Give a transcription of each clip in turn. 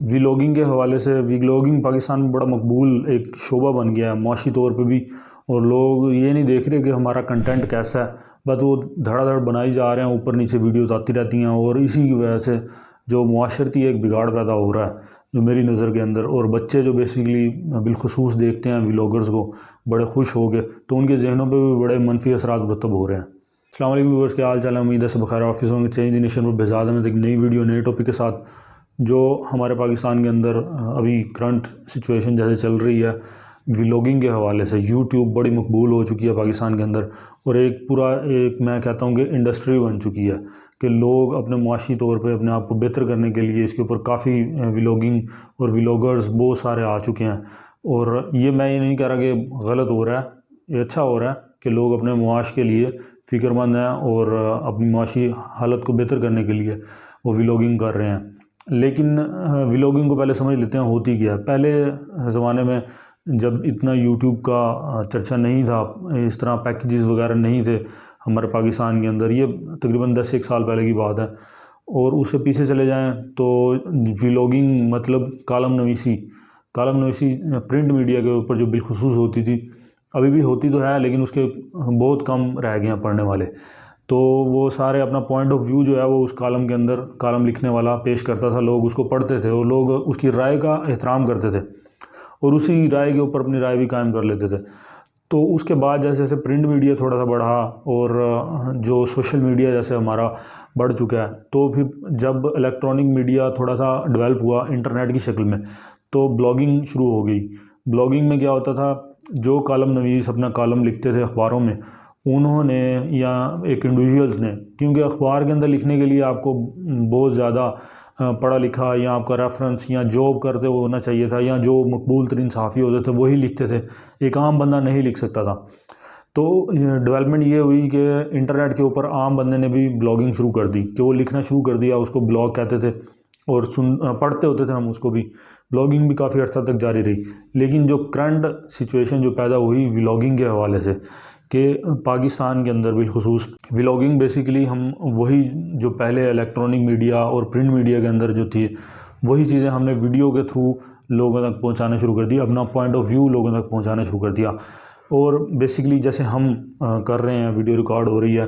Vlogging के हवाले से व्लॉगिंग पाकिस्तान में बड़ा मकबूल एक शोबा बन गया है माशी तौर पे भी। और लोग ये नहीं देख रहे कि हमारा कंटेंट कैसा है, बस वो धड़ाधड़ बनाई जा रहे हैं, ऊपर नीचे वीडियोस आती रहती हैं। और इसी की वजह से जो मुआशरती एक बिगाड़ पैदा हो रहा है जो मेरी नज़र के अंदर। और बच्चे जो बेसिकली बिलखसूस देखते हैं व्लॉगर्स को बड़े खुश हो गए, तो उनके जहनों पर भी बड़े मनफी असरात मुरतब हो रहे हैं। अस्सलाम वालेकुम व्यूअर्स, क्या हाल चाल है? उम्मीद है सब खैर ऑफिस होंगे। चेंज द नेशन पर बेजाद में एक नई वीडियो नए टॉपिक के साथ जो हमारे पाकिस्तान के अंदर अभी करंट सिचुएशन जैसे चल रही है व्लॉगिंग के हवाले से। यूट्यूब बड़ी मकबूल हो चुकी है पाकिस्तान के अंदर और एक मैं कहता हूँ कि इंडस्ट्री बन चुकी है कि लोग अपने मुआशी तौर पे अपने आप को बेहतर करने के लिए इसके ऊपर काफ़ी व्लॉगिंग और व्लॉगर्स बहुत सारे आ चुके हैं। और ये मैं ये नहीं कह रहा कि गलत हो रहा है, ये अच्छा हो रहा है कि लोग अपने मुआश के लिए फ़िक्रमंद हैं और अपनी मुआशी हालत को बेहतर करने के लिए वो व्लॉगिंग कर रहे हैं। लेकिन व्लॉगिंग को पहले समझ लेते हैं होती क्या है। पहले ज़माने में जब इतना यूट्यूब का चर्चा नहीं था, इस तरह पैकेजेस वगैरह नहीं थे हमारे पाकिस्तान के अंदर, ये तकरीबन 10-1 साल पहले की बात है। और उससे पीछे चले जाएं तो व्लॉगिंग मतलब कालम नवीसी प्रिंट मीडिया के ऊपर जो बिलखुसूस होती थी, अभी भी होती तो है लेकिन उसके बहुत कम रह गए हैं पढ़ने वाले। तो वो सारे अपना पॉइंट ऑफ व्यू जो है वो उस कालम के अंदर कालम लिखने वाला पेश करता था, लोग उसको पढ़ते थे और लोग उसकी राय का एहतराम करते थे और उसी राय के ऊपर अपनी राय भी कायम कर लेते थे। तो उसके बाद जैसे जैसे प्रिंट मीडिया थोड़ा सा बढ़ा और जो सोशल मीडिया जैसे हमारा बढ़ चुका है, तो फिर जब इलेक्ट्रॉनिक मीडिया थोड़ा सा डेवलप हुआ इंटरनेट की शक्ल में, तो ब्लॉगिंग शुरू हो गई। ब्लॉगिंग में क्या होता था, जो कालम नवीस अपना कालम लिखते थे अखबारों में, उन्होंने या एक इंडिविजुअल्स ने, क्योंकि अखबार के अंदर लिखने के लिए आपको बहुत ज़्यादा पढ़ा लिखा या आपका रेफरेंस या जॉब करते हुए होना चाहिए था, या जो मकबूल तरीन सहाफ़ी होते थे वही लिखते थे, एक आम बंदा नहीं लिख सकता था। तो डेवलपमेंट ये हुई कि इंटरनेट के ऊपर आम बंदे ने भी ब्लॉगिंग शुरू कर दी, कि वो लिखना शुरू कर दिया, उसको ब्लॉग कहते थे और पढ़ते होते थे हम उसको भी। ब्लॉगिंग भी काफ़ी अर्सा तक जारी रही। लेकिन जो करंट सिचुएशन जो पैदा हुई व्लॉगिंग के हवाले से कि पाकिस्तान के अंदर बिलखुसूस व्लॉगिंग बेसिकली हम वही जो पहले इलेक्ट्रॉनिक मीडिया और प्रिंट मीडिया के अंदर जो थी वही चीज़ें हमने वीडियो के थ्रू लोगों तक पहुंचाना शुरू कर दिया, अपना पॉइंट ऑफ व्यू लोगों तक पहुंचाना शुरू कर दिया। और बेसिकली जैसे हम कर रहे हैं, वीडियो रिकॉर्ड हो रही है,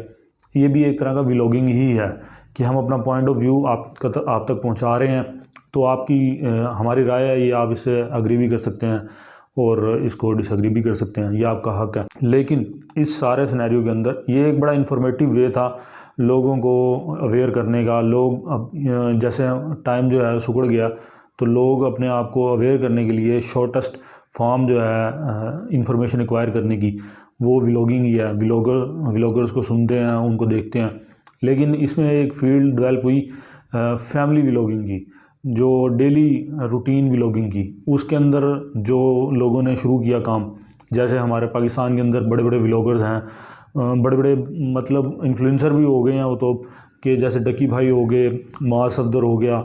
ये भी एक तरह का व्लॉगिंग ही है कि हम अपना पॉइंट ऑफ व्यू आप तक पहुँचा रहे हैं। तो आपकी हमारी राय है, ये आप इससे अग्री भी कर सकते हैं और इसको डिसएग्री भी कर सकते हैं, ये आपका हक है। लेकिन इस सारे सिनेरियो के अंदर ये एक बड़ा इन्फॉर्मेटिव वे था लोगों को अवेयर करने का। लोग अब जैसे टाइम जो है सुकड़ गया, तो लोग अपने आप को अवेयर करने के लिए शॉर्टेस्ट फॉर्म जो है इंफॉर्मेशन एक्वायर करने की, वो व्लॉगिंग ही है। व्लॉगर्स को सुनते हैं, उनको देखते हैं। लेकिन इसमें एक फील्ड डेवलप हुई फैमिली व्लॉगिंग की, जो डेली रूटीन व्लॉगिंग की। उसके अंदर जो लोगों ने शुरू किया काम, जैसे हमारे पाकिस्तान के अंदर बड़े बड़े व्लॉगर्स हैं, बड़े बड़े मतलब इन्फ्लुएंसर भी हो गए हैं वो तो, कि जैसे डकी भाई हो गए, माज सफदर हो गया,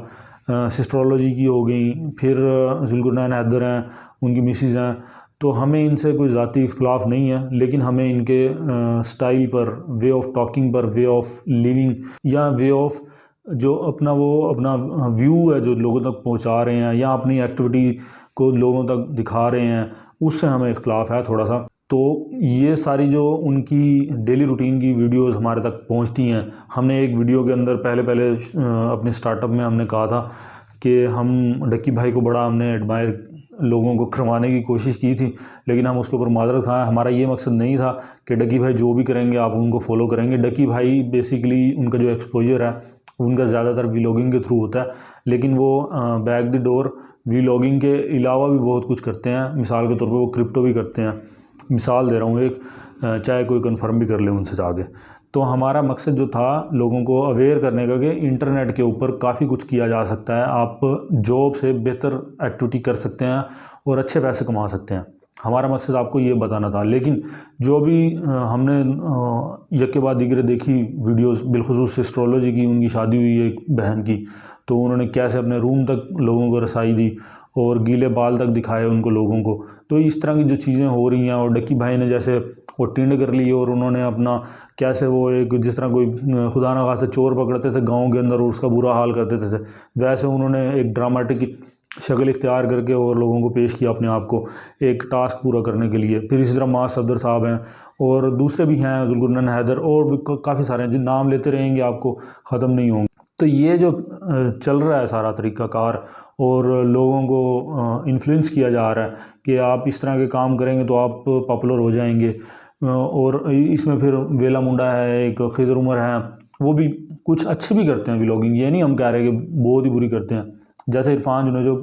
सिस्ट्रोलॉजी की हो गई, फिर जुल्कुरनैन हैदर हैं, उनकी मिसिज़ हैं। तो हमें इनसे कोई ज़ाती इख्तलाफ नहीं है, लेकिन हमें इनके स्टाइल पर, वे ऑफ टॉकिंग पर, वे ऑफ लिविंग या वे ऑफ जो अपना व्यू है जो लोगों तक पहुंचा रहे हैं या अपनी एक्टिविटी को लोगों तक दिखा रहे हैं, उससे हमें इख्तलाफ है थोड़ा सा। तो ये सारी जो उनकी डेली रूटीन की वीडियोस हमारे तक पहुंचती हैं, हमने एक वीडियो के अंदर पहले अपने स्टार्टअप में हमने कहा था कि हम डक्की भाई को बड़ा हमने एडमायर लोगों को करवाने की कोशिश की थी, लेकिन हम उसके ऊपर माजरत खाएं। हमारा ये मकसद नहीं था कि डक्की भाई जो भी करेंगे आप उनको फॉलो करेंगे। डक्की भाई बेसिकली उनका जो एक्सपोजर है उनका ज़्यादातर व्लॉगिंग के थ्रू होता है, लेकिन वो बैक द डोर व्लॉगिंग के अलावा भी बहुत कुछ करते हैं। मिसाल के तौर पे वो क्रिप्टो भी करते हैं। मिसाल दे रहा हूँ एक, चाहे कोई कंफर्म भी कर ले उनसे जाके। तो हमारा मकसद जो था लोगों को अवेयर करने का कि इंटरनेट के ऊपर काफ़ी कुछ किया जा सकता है, आप जॉब से बेहतर एक्टिविटी कर सकते हैं और अच्छे पैसे कमा सकते हैं। हमारा मकसद आपको ये बताना था। लेकिन जो भी हमने एक के बाद दीगरे देखी वीडियोस, बिलखुसूस एस्ट्रोलॉजी की, उनकी शादी हुई एक बहन की, तो उन्होंने कैसे अपने रूम तक लोगों को रसाई दी और गीले बाल तक दिखाए उनको लोगों को। तो इस तरह की जो चीज़ें हो रही हैं, और डक्की भाई ने जैसे वो टिंड कर ली और उन्होंने अपना कैसे वो एक जिस तरह कोई खुदा न खास्ता चोर पकड़ते थे गाँव के अंदर और उसका बुरा हाल कर देते थे, वैसे उन्होंने एक ड्रामेटिक शक्ल इख्तियार करके और लोगों को पेश किया अपने आप को एक टास्क पूरा करने के लिए। फिर इसी तरह मास सफदर साहब हैं और दूसरे भी हैं, जुल्कुरनैन हैदर, और भी काफ़ी सारे हैं जिन नाम लेते रहेंगे आपको ख़त्म नहीं होंगे। तो ये जो चल रहा है सारा तरीक़ाकार और लोगों को इन्फ्लुएंस किया जा रहा है कि आप इस तरह के काम करेंगे तो आप पॉपुलर हो जाएंगे। और इसमें फिर वेला मुंडा है, एक खिज़र उमर है, वो भी कुछ अच्छे भी करते हैं व्लॉगिंग, ये नहीं हम कह रहे कि बहुत ही बुरी करते हैं। जैसे इरफान जुने जो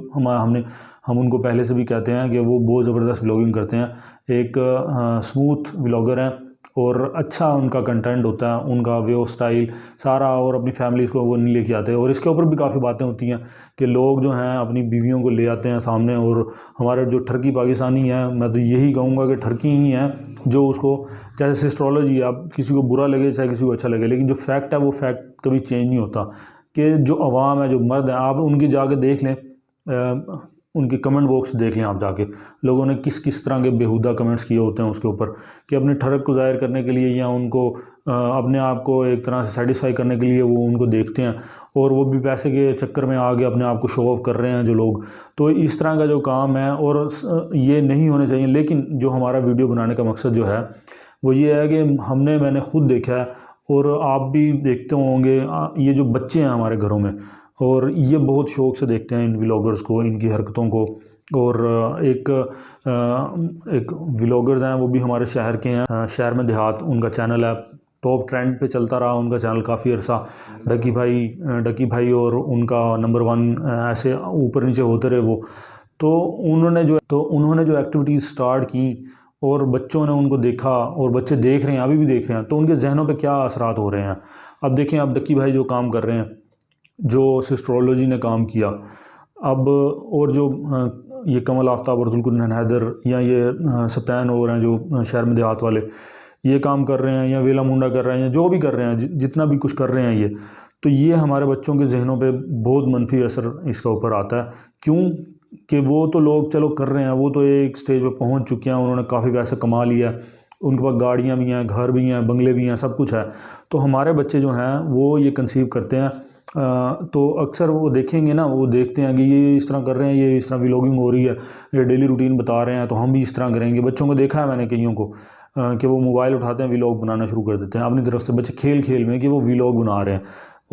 हम उनको पहले से भी कहते हैं कि वो बहुत ज़बरदस्त व्लॉगिंग करते हैं, एक स्मूथ व्लॉगर हैं और अच्छा उनका कंटेंट होता है, उनका वे ऑफ स्टाइल सारा, और अपनी फैमिलीज़ को वो नहीं लेके आते। और इसके ऊपर भी काफ़ी बातें होती हैं कि लोग जो हैं अपनी बीवियों को ले आते हैं सामने, और हमारे जो ठरकी पाकिस्तानी हैं, मैं तो यही कहूँगा कि ठरकी ही हैं जो उसको, जैसे सिस्ट्रोलॉजी, आप किसी को बुरा लगे चाहे किसी को अच्छा लगे, लेकिन जो फैक्ट है वो फैक्ट कभी चेंज नहीं होता। कि जो अवाम है, जो मर्द हैं, आप उनकी जाके देख लें, उनके कमेंट बॉक्स देख लें आप जाके, लोगों ने किस किस तरह के बेहुदा कमेंट्स किए होते हैं उसके ऊपर, कि अपने ठरक को ज़ाहिर करने के लिए या उनको अपने आप को एक तरह से सेटिस्फाई करने के लिए वो उनको देखते हैं, और वो भी पैसे के चक्कर में आगे अपने आप को शो ऑफ कर रहे हैं जो लोग। तो इस तरह का जो काम है, और ये नहीं होने चाहिए। लेकिन जो हमारा वीडियो बनाने का मकसद जो है वो ये है कि मैंने खुद देखा है, और आप भी देखते होंगे, ये जो बच्चे हैं हमारे घरों में, और ये बहुत शौक़ से देखते हैं इन व्लॉगर्स को, इनकी हरकतों को। और एक व्लॉगर्स हैं, वो भी हमारे शहर के हैं, शहर में देहात, उनका चैनल है, टॉप ट्रेंड पे चलता रहा उनका चैनल काफ़ी अर्सा, डकी भाई और उनका नंबर 1, ऐसे ऊपर नीचे होते रहे वो। तो उन्होंने जो एक्टिविटीज़ स्टार्ट की और बच्चों ने उनको देखा, और बच्चे देख रहे हैं, अभी भी देख रहे हैं, तो उनके जहनों पे क्या असरात हो रहे हैं। अब देखें, अब डक्की भाई जो काम कर रहे हैं, जो सिस्ट्रोलॉजी ने काम किया, अब और जो ये कमल आफ्ताब और जुल्कुरनैन हैदर, या ये सप्तान और हैं जो शहर में देहात वाले, ये काम कर रहे हैं, या वेला मुंडा कर रहे हैं, या जो भी कर रहे हैं, जितना भी कुछ कर रहे हैं ये, तो ये हमारे बच्चों के जहनों पे बहुत मनफी असर इसका ऊपर आता है। क्यों? कि वो तो लोग चलो कर रहे हैं, वो तो एक स्टेज पे पहुंच चुके हैं, उन्होंने काफ़ी पैसा कमा लिया है, उनके पास गाड़ियाँ भी हैं, घर भी हैं, बंगले भी हैं, सब कुछ है। तो हमारे बच्चे जो हैं वो ये कंसीव करते हैं, तो अक्सर वो देखेंगे ना, वो देखते हैं कि ये इस तरह कर रहे हैं, ये इस तरह व्लॉगिंग हो रही है, ये डेली रूटीन बता रहे हैं, तो हम भी इस तरह करेंगे। बच्चों को देखा है मैंने कईयों को कि वो मोबाइल उठाते हैं, व्लॉग बनाना शुरू कर देते हैं अपनी तरफ से, बच्चे खेल खेल में कि वो व्लॉग बना रहे हैं,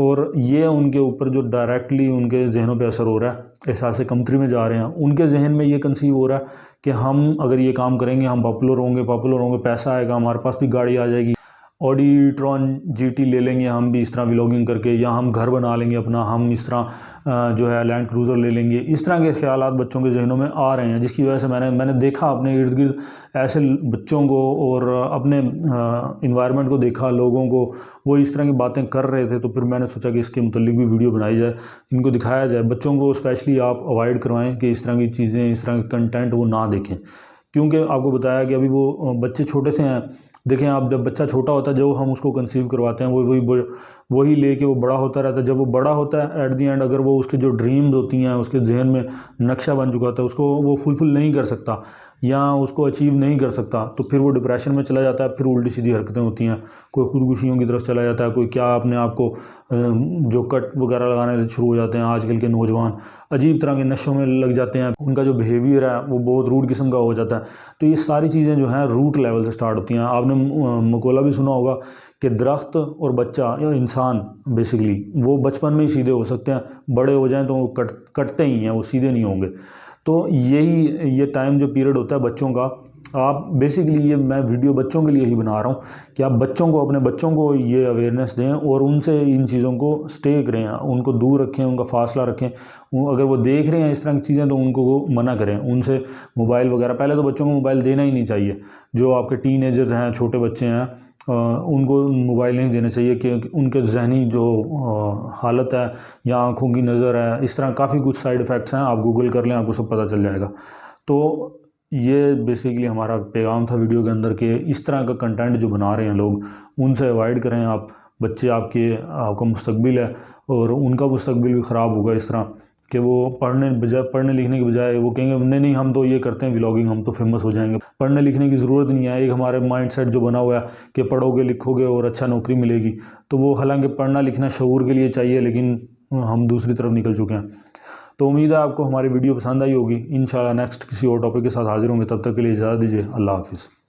और ये उनके ऊपर जो डायरेक्टली उनके जहनों पे असर हो रहा है, एहसास कमतरी में जा रहे हैं। उनके जहन में ये कंसीव हो रहा है कि हम अगर ये काम करेंगे हम पॉपुलर होंगे, पैसा आएगा, हमारे पास भी गाड़ी आ जाएगी, ऑडी ट्रॉन जीटी ले लेंगे हम भी इस तरह व्लॉगिंग करके, या हम घर बना लेंगे अपना, हम इस तरह जो है लैंड क्रूज़र ले लेंगे। इस तरह के ख्यालात बच्चों के जहनों में आ रहे हैं, जिसकी वजह से मैंने देखा अपने इर्द गिर्द ऐसे बच्चों को, और अपने इन्वायरमेंट को देखा, लोगों को वो इस तरह की बातें कर रहे थे। तो फिर मैंने सोचा कि इसके मुतल्लिक भी वीडियो बनाई जाए, इनको दिखाया जाए। बच्चों को स्पेशली आप अवॉइड करवाएँ कि इस तरह की चीज़ें, इस तरह के कंटेंट वो ना देखें, क्योंकि आपको बताया कि अभी वो बच्चे छोटे से हैं। देखें आप, जब बच्चा छोटा होता है, जो हम उसको कंसीव करवाते हैं, वही लेके वो बड़ा होता रहता है। जब वो बड़ा होता है, एट दी एंड अगर वो उसके जो ड्रीम्स होती हैं, उसके जहन में नक्शा बन चुका होता है, उसको वो फुलफिल नहीं कर सकता या उसको अचीव नहीं कर सकता, तो फिर वो डिप्रेशन में चला जाता है, फिर उल्टी सीधी हरकतें होती हैं, कोई खुदकुशियों की तरफ चला जाता है, कोई क्या अपने आप को जो कट वगैरह लगाने शुरू हो जाते हैं। आजकल के नौजवान अजीब तरह के नशों में लग जाते हैं, उनका जो बिहेवियर है वो बहुत रूड किस्म का हो जाता है। तो ये सारी चीज़ें जो हैं रूट लेवल से स्टार्ट होती हैं। आपने मकोला भी सुना होगा कि दरख्त और बच्चा या इंसान बेसिकली वो बचपन में ही सीधे हो सकते हैं, बड़े हो जाएं तो वो कटते ही हैं, वो सीधे नहीं होंगे। तो ये टाइम जो पीरियड होता है बच्चों का, आप बेसिकली ये मैं वीडियो बच्चों के लिए ही बना रहा हूँ कि आप अपने बच्चों को ये अवेयरनेस दें और उनसे इन चीज़ों को स्टे करें, उनको दूर रखें, उनका फासला रखें। अगर वो देख रहे हैं इस तरह की चीज़ें तो उनको वो मना करें, उनसे मोबाइल वगैरह, पहले तो बच्चों को मोबाइल देना ही नहीं चाहिए। जो आपके टीनेजर्स हैं, छोटे बच्चे हैं, उनको मोबाइल नहीं देना चाहिए कि उनके जहनी जो हालत है या आँखों की नज़र है, इस तरह काफ़ी कुछ साइड इफ़ेक्ट्स हैं। आप गूगल कर लें, आपको सब पता चल जाएगा। तो ये बेसिकली हमारा पैगाम था वीडियो के अंदर कि इस तरह का कंटेंट जो बना रहे हैं लोग, उनसे अवॉइड करें आप। बच्चे आपका मुस्तकबिल है और उनका मुस्तकबिल भी ख़राब होगा इस तरह कि वो पढ़ने लिखने के बजाय वो कहेंगे नहीं हम तो ये करते हैं व्लॉगिंग, हम तो फेमस हो जाएंगे। पढ़ने लिखने की ज़रूरत नहीं है। एक हमारे माइंडसेट जो बना हुआ है कि पढ़ोगे लिखोगे और अच्छा नौकरी मिलेगी, तो वो हालांकि पढ़ना लिखना शऊर के लिए चाहिए, लेकिन हम दूसरी तरफ निकल चुके हैं। तो उम्मीद है आपको हमारी वीडियो पसंद आई होगी। इंशाल्लाह नेक्स्ट किसी और टॉपिक के साथ हाजिर होंगे, तब तक के लिए इजाज़त दीजिए। अल्लाह हाफिज़।